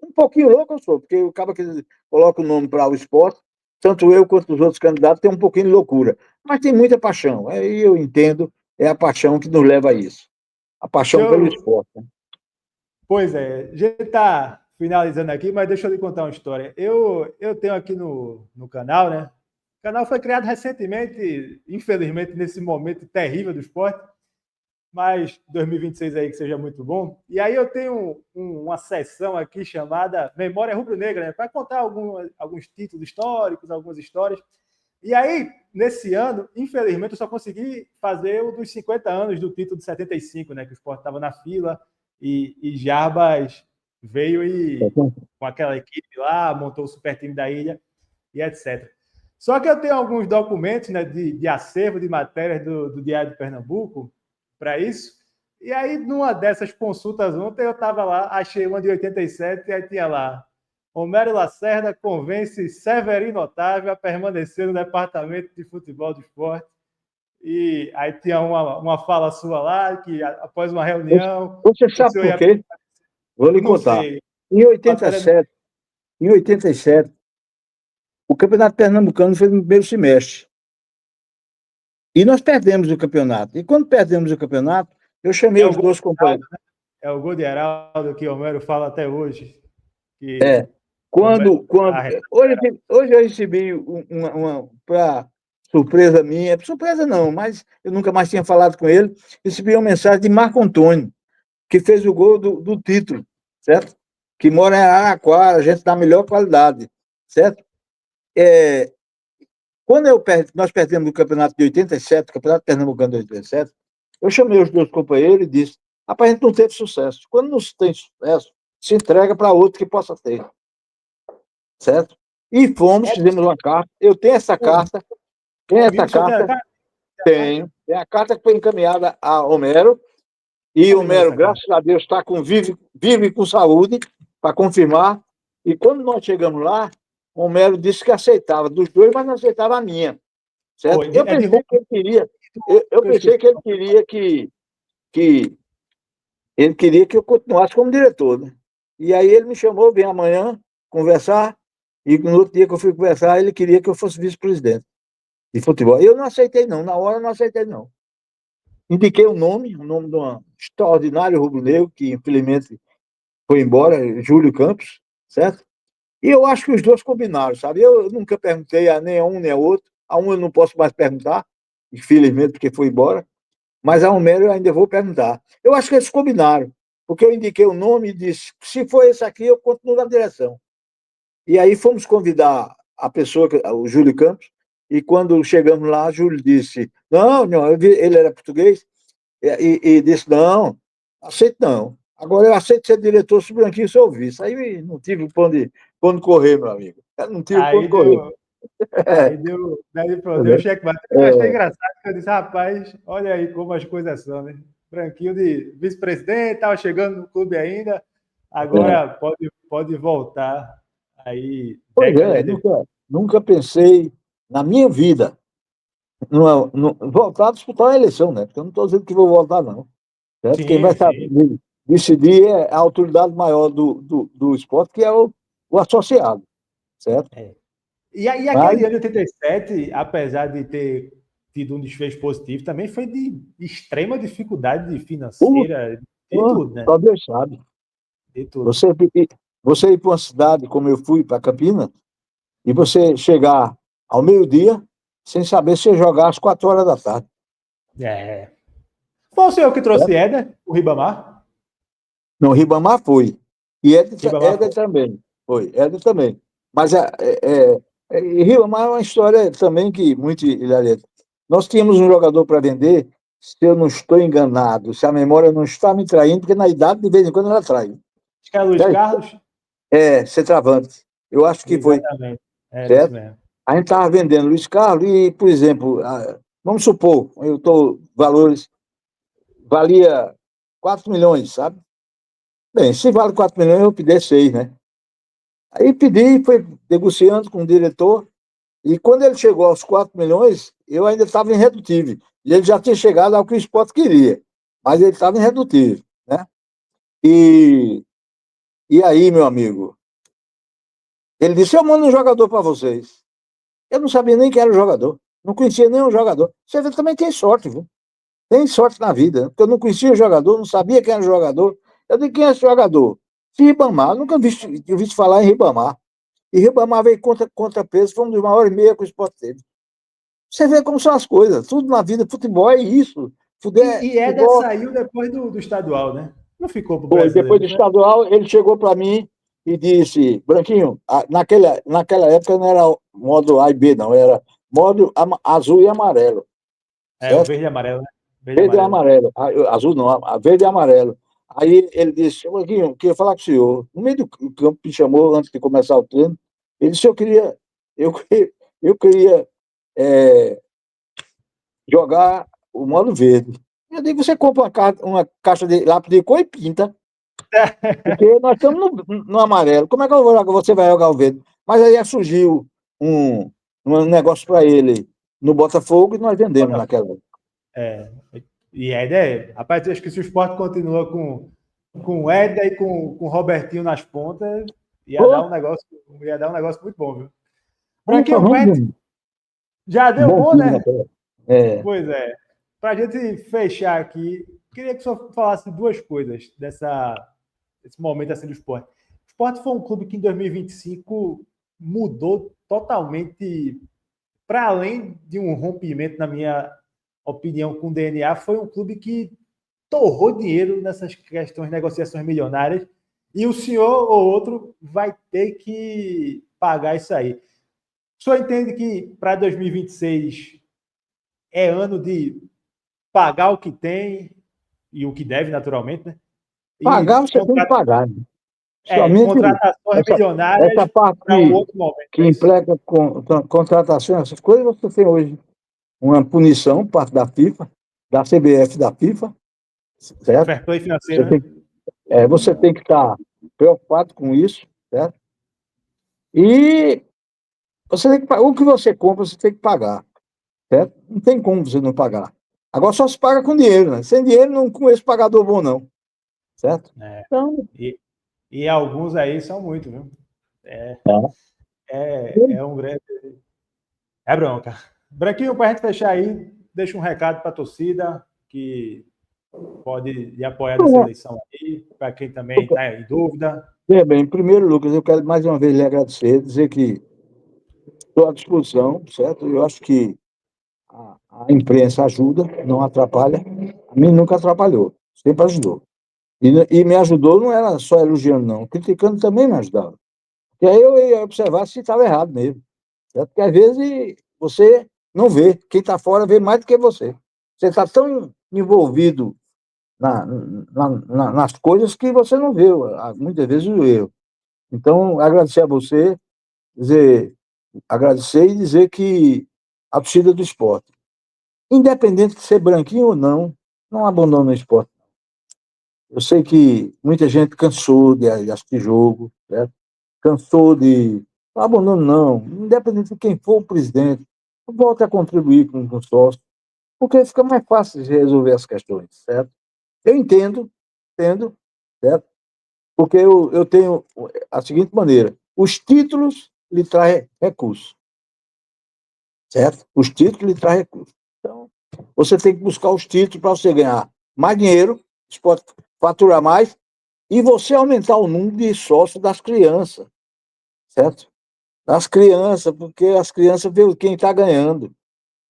Um pouquinho louco eu sou, porque o cara que coloca o nome para o esporte, tanto eu quanto os outros candidatos, tem um pouquinho de loucura. Mas tem muita paixão. Aí eu entendo, é a paixão que nos leva a isso. A paixão pelo Eu, esporte. Né? pois é, a gente está finalizando aqui, mas deixa eu lhe contar uma história. Eu tenho aqui no canal, né? O canal foi criado recentemente, infelizmente, nesse momento terrível do esporte, mas 2026 aí que seja muito bom. E aí eu tenho uma sessão aqui chamada Memória Rubro-Negra, né? Para contar alguns títulos históricos, algumas histórias. E aí, nesse ano, infelizmente, eu só consegui fazer o dos 50 anos do título de 75, né? Que o Sport estava na fila e Jarbas veio e com aquela equipe lá, montou o super time da ilha e etc. Só que eu tenho alguns documentos, né, de acervo de matérias do Diário de Pernambuco para isso. E aí, numa dessas consultas ontem, eu estava lá, achei uma de 87 e aí tinha lá Homero Lacerda convence Severino Otávio a permanecer no departamento de futebol do esporte. E aí tinha uma fala sua lá, que após uma reunião, Você o sabe senhor por ia. quê? Vou lhe Não contar. sei. Em Matéria. 87, em 87, o Campeonato Pernambucano foi no primeiro semestre. E nós perdemos o campeonato. E quando perdemos o campeonato, eu chamei É o os gol de dois companheiros. Heraldo, né? É o gol de Heraldo que o Homero fala até hoje. Que É, o Homero quando hoje eu recebi para surpresa minha, surpresa não, mas eu nunca mais tinha falado com ele, recebi uma mensagem de Marco Antônio, que fez o gol do título, certo? Que mora em Araraquara, a gente dá a melhor qualidade, certo? É, quando nós perdemos o campeonato de 87, o campeonato pernambucano de 87, eu chamei os dois companheiros e disse: rapaz, a gente não teve sucesso. Quando não se tem sucesso, se entrega para outro que possa ter, certo? E fomos, é fizemos uma carta. Eu tenho essa carta, tenho essa comigo, o senhor tem a carta, carta? tenho. Tem a carta que foi encaminhada a Homero, e Não me manda Homero, essa carta. graças a Deus, vive com saúde para confirmar. E quando nós chegamos lá, Homero disse que aceitava dos dois, mas não aceitava a minha, certo? Oi, Eu é de pensei que ele queria, eu que eu esqueci. pensei que ele queria que ele queria que eu continuasse como diretor, né? E aí ele me chamou, vem amanhã conversar, e no outro dia que eu fui conversar, ele queria que eu fosse vice-presidente de futebol. E eu não aceitei, não. Na hora eu não aceitei, não. Indiquei o nome de um extraordinário rubro-negro, que infelizmente foi embora, Júlio Campos, certo? E eu acho que os dois combinaram, sabe? Eu nunca perguntei a nem a um nem a outro. A um eu não posso mais perguntar, infelizmente, porque foi embora. Mas a Homero eu ainda vou perguntar. Eu acho que eles combinaram, porque eu indiquei o nome e disse: se for esse aqui, eu continuo na direção. E aí fomos convidar a pessoa, o Júlio Campos, e quando chegamos lá, Júlio disse: não, não, ele era português, e disse, não, aceito não. Agora eu aceito ser diretor se o Branquinho se ouvir. Isso aí não tive pra onde correr, meu amigo. Eu não tive pra onde Aí correr. deu, aí deu, daí pronto, deu É, checkmate. Eu achei engraçado, que eu disse, rapaz, olha aí como as coisas são, né? Branquinho de vice-presidente, estava chegando no clube ainda, é. agora pode voltar aí Pois é, décadas depois. nunca pensei na minha vida voltar a disputar a eleição, né? Porque eu não estou dizendo que vou voltar, não. Certo? Quem vai Sim, sim. decidir é a autoridade maior do esporte, que é o associado, certo? É. E Mas, aquele ano de 87, apesar de ter tido um desfecho positivo, também foi de extrema dificuldade pô, financeira, de pô, tudo, né? só Deus sabe. De tudo. Você, você ir para uma cidade como eu fui, para Campinas, e você chegar ao meio-dia sem saber se ia jogar às 4 horas da tarde. É. Foi o senhor que trouxe Certo? Éder, o Ribamar? Não, Ribamar foi. E Ribamar Éder foi. também. Foi, Éder também. Mas Ribamar é uma história também que muito hilarante. Nós tínhamos um jogador para vender, se eu não estou enganado, se a memória não está me traindo, porque na idade, de vez em quando, ela trai. Acho que era Luiz Certo? Carlos? Centroavante. Eu acho que foi, Exatamente. Era isso certo? mesmo. A gente estava vendendo Luiz Carlos e, por exemplo, vamos supor, eu estou valores, valia 4 milhões, sabe? Bem, se vale 4 milhões, eu pedi 6, né? Aí pedi, foi negociando com o diretor, e quando ele chegou aos 4 milhões, eu ainda estava irredutível. E ele já tinha chegado ao que o esporte queria, mas ele estava irredutível, né? E, e aí, meu amigo, ele disse, eu mando um jogador para vocês. Eu não sabia nem quem era o jogador, não conhecia nenhum jogador. Você vê, também tem sorte, viu? Tem sorte na vida, né? Porque eu não conhecia o jogador, não sabia quem era o jogador. Eu disse, quem é esse jogador? Ribamar, nunca tinha visto falar em Ribamar. E Ribamar veio contra peso, foi um dos maiores meia que o esporte teve. Você vê como são as coisas, tudo na vida, futebol é isso. E Éder Futebol saiu depois do estadual, né? Não ficou pro foi. brasileiro, Depois não do foi? estadual, ele chegou para mim e disse, Branquinho, naquela época não era modo A e B, não, era modo azul e amarelo, É, o certo? verde e amarelo, né? Verde e Verde e amarelo. amarelo. Azul não, verde e amarelo. Aí ele disse, Marquinhos, queria falar com o senhor. No meio do campo, me chamou antes de começar o treino. Ele disse, eu queria é, jogar o modo verde. Eu digo, você compra uma caixa de lápis de cor e pinta, porque nós estamos no amarelo. Como é que você vai jogar o verde? Mas aí surgiu um, um negócio para ele no Botafogo e nós vendemos Botafogo. naquela época. É. E Éder, rapaz, acho que se o esporte continua com o Éder e com o Robertinho nas pontas, Pô, ia dar um negócio muito bom, viu? nunca Branquinho, vamos já um deu bom bom, time né? naquela época. É. Pois é. Para a gente fechar aqui, queria que só falasse duas coisas desse momento assim do esporte. O esporte foi um clube que em 2025 mudou totalmente, para além de um rompimento, na minha opinião, com o DNA, foi um clube que torrou dinheiro nessas questões de negociações milionárias e o senhor ou outro vai ter que pagar isso aí. O senhor entende que para 2026 é ano de pagar o que tem e o que deve, naturalmente, né? Pagar, E você tem que pagar, né? Somente contratações essa, essa milionárias parte para um outro momento. que É isso. implica com contratação, essas coisas, você tem hoje uma punição, parte da FIFA, da CBF, da FIFA, É certo? fair play Você financeiro, né? tem, você tem que estar preocupado com isso, certo? E você tem que, o que você compra, você tem que pagar, certo? Não tem como você não pagar. Agora só se paga com dinheiro, né? Sem dinheiro, não conheço pagador bom, não, certo? É. Então, E, e alguns aí são muito, viu? É, tá. é um grande. É bronca. Branquinho, para a gente fechar aí, deixa um recado para a torcida que pode lhe apoiar nessa eleição aí, para quem também está em dúvida. Veja bem, em primeiro, Lucas, eu quero mais uma vez lhe agradecer, dizer que estou à disposição, certo? Eu acho que a imprensa ajuda, não atrapalha. A mim nunca atrapalhou, sempre ajudou. E me ajudou não era só elogiando, não, criticando também me ajudava. Porque aí eu ia observar se estava errado mesmo, certo? Porque às vezes você não vê, quem está fora vê mais do que você. Você está tão envolvido nas coisas que você não vê, muitas vezes o erro. Então, agradecer a você, agradecer e dizer que a torcida do esporte, independente de ser branquinho ou não abandona o esporte. Eu sei que muita gente cansou de assistir jogo, certo? Cansou de. Não abandono, não. Independente de quem for o presidente, volte a contribuir com o sócio, porque fica mais fácil de resolver as questões, certo? Eu entendo, certo? Porque eu tenho a seguinte maneira: os títulos lhe trazem recursos, certo? Os títulos lhe trazem recursos. Então, você tem que buscar os títulos para você ganhar mais dinheiro, você pode faturar mais, e você aumentar o número de sócios das crianças, certo? Das crianças, porque as crianças veem quem está ganhando,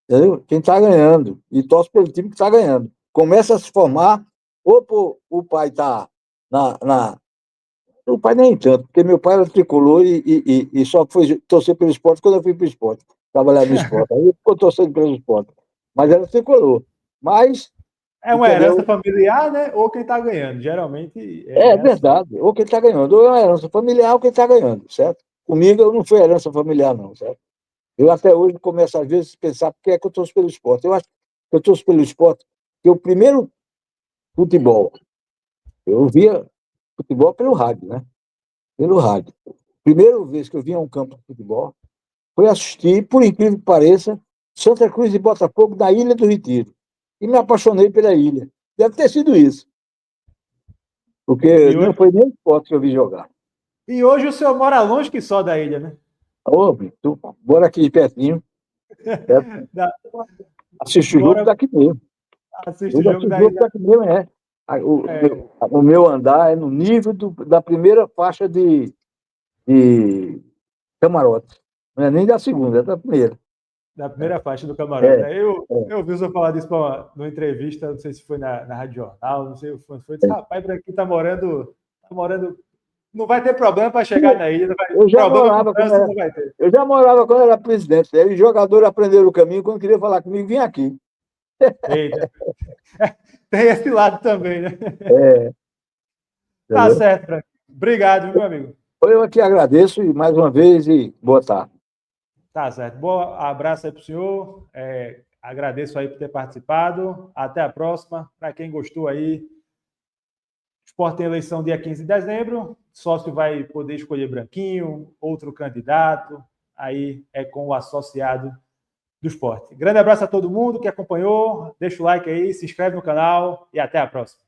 entendeu? Quem está ganhando, e torce pelo time que está ganhando. Começa a se formar, ou o pai está na. O pai nem tanto, porque meu pai era tricolor e só foi torcer pelo esporte quando eu fui para o esporte, trabalhar no esporte. Aí ficou torcendo pelo esporte. Mas era tricolor. Mas, É uma herança entendeu? familiar, né? Ou quem está ganhando. Geralmente É é assim. verdade. Ou quem está ganhando. Ou é uma herança familiar ou quem está ganhando, certo? Comigo eu não fui herança familiar, não, certo? Eu até hoje começo, às vezes, a pensar por que é que eu torço pelo esporte. Eu acho que eu torço pelo esporte porque o primeiro futebol, eu via futebol pelo rádio, né? Pelo rádio. Primeira vez que eu via um campo de futebol foi assistir, por incrível que pareça, Santa Cruz e Botafogo da Ilha do Retiro. E me apaixonei pela ilha. Deve ter sido isso, porque E não hoje, foi nem o esporte que eu vi jogar. e hoje o senhor mora longe que só da ilha, né? Ô, tu, bora aqui de pertinho, certo? Da, Assiste o jogo mora, daqui mesmo. assiste o Eu jogo assisto o da jogo ilha. daqui mesmo, é. É, O meu andar é no nível da primeira faixa de camarote. Não é nem da segunda, é da primeira. da primeira faixa do camarote, É, né? Eu, é. eu vi o senhor falar disso numa entrevista, não sei se foi na Rádio Jornal, não sei se foi. Disse, rapaz, por aqui tá morando. Não vai ter problema para chegar na ilha, Eu já problema com morava quando trânsito era, não vai ter. eu já morava quando era presidente. Aí os jogadores aprenderam o caminho, quando queria falar comigo, vinha aqui. Eita, tem esse lado também, né? É, Tá entendeu? certo, Frank. Obrigado, meu amigo. Eu aqui agradeço e mais uma vez e boa tarde. Tá certo. Bom abraço aí pro senhor. Agradeço aí por ter participado. Até a próxima. Para quem gostou aí, o Sport tem eleição dia 15 de dezembro. Sócio vai poder escolher branquinho, outro candidato. Aí é com o associado do esporte. Grande abraço a todo mundo que acompanhou. Deixa o like aí, se inscreve no canal e até a próxima.